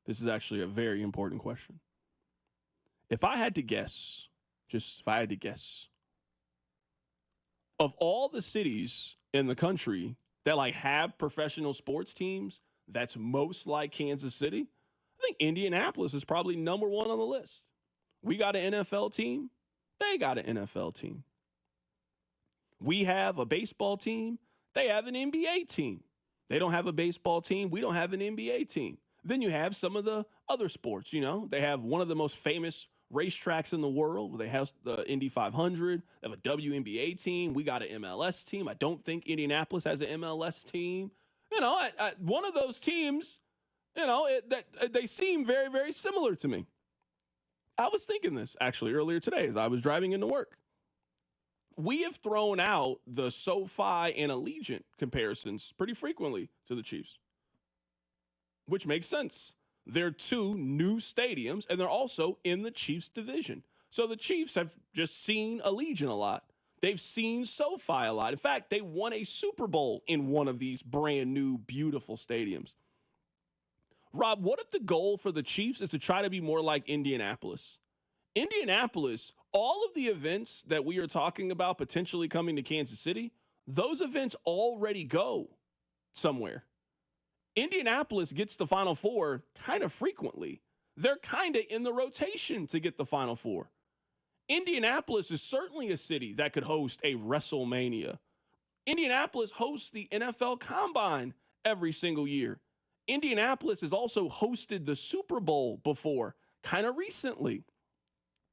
This is actually a very important question. If I had to guess, of all the cities in the country that like have professional sports teams that's most like Kansas City, I think Indianapolis is probably number one on the list. We got an NFL team. They got an NFL team. We have a baseball team. They have an NBA team. They don't have a baseball team. We don't have an NBA team. Then you have some of the other sports, you know. They have one of the most famous racetracks in the world. They have the Indy 500. They have a WNBA team. We got an MLS team. I don't think Indianapolis has an MLS team. You know, one of those teams, you know, they seem very, very similar to me. I was thinking this actually earlier today as I was driving into work. We have thrown out the SoFi and Allegiant comparisons pretty frequently to the Chiefs, which makes sense. They're two new stadiums, and they're also in the Chiefs division. So the Chiefs have just seen Allegiant a lot. They've seen SoFi a lot. In fact, they won a Super Bowl in one of these brand new, beautiful stadiums. Rob, what if the goal for the Chiefs is to try to be more like Indianapolis? Indianapolis, all of the events that we are talking about potentially coming to Kansas City, those events already go somewhere. Indianapolis gets the Final Four kind of frequently. They're kind of in the rotation to get the Final Four. Indianapolis is certainly a city that could host a WrestleMania. Indianapolis hosts the NFL Combine every single year. Indianapolis has also hosted the Super Bowl before, kind of recently.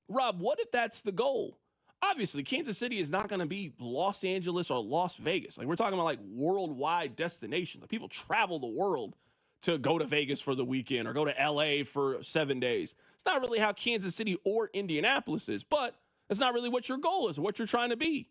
Rob, what if that's the goal? Obviously, Kansas City is not going to be Los Angeles or Las Vegas. Like, we're talking about like worldwide destinations. Like, people travel the world to go to Vegas for the weekend or go to LA for 7 days. It's not really how Kansas City or Indianapolis is, but that's not really what your goal is or what you're trying to be.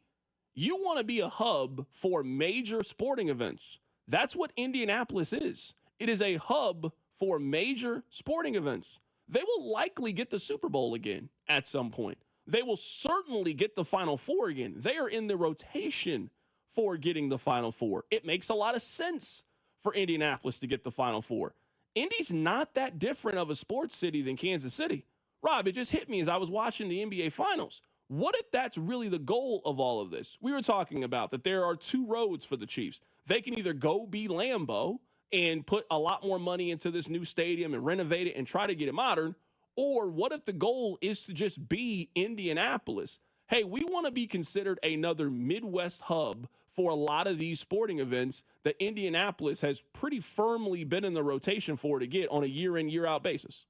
You want to be a hub for major sporting events. That's what Indianapolis is. It is a hub for major sporting events. They will likely get the Super Bowl again at some point. They will certainly get the Final Four again. They are in the rotation for getting the Final Four. It makes a lot of sense for Indianapolis to get the Final Four. Indy's not that different of a sports city than Kansas City. Rob, it just hit me as I was watching the NBA Finals. What if that's really the goal of all of this? We were talking about that there are two roads for the Chiefs. They can either go be Lambeau and put a lot more money into this new stadium and renovate it and try to get it modern, or what if the goal is to just be Indianapolis? Hey, we want to be considered another Midwest hub for a lot of these sporting events that Indianapolis has pretty firmly been in the rotation for to get on a year in, year out basis.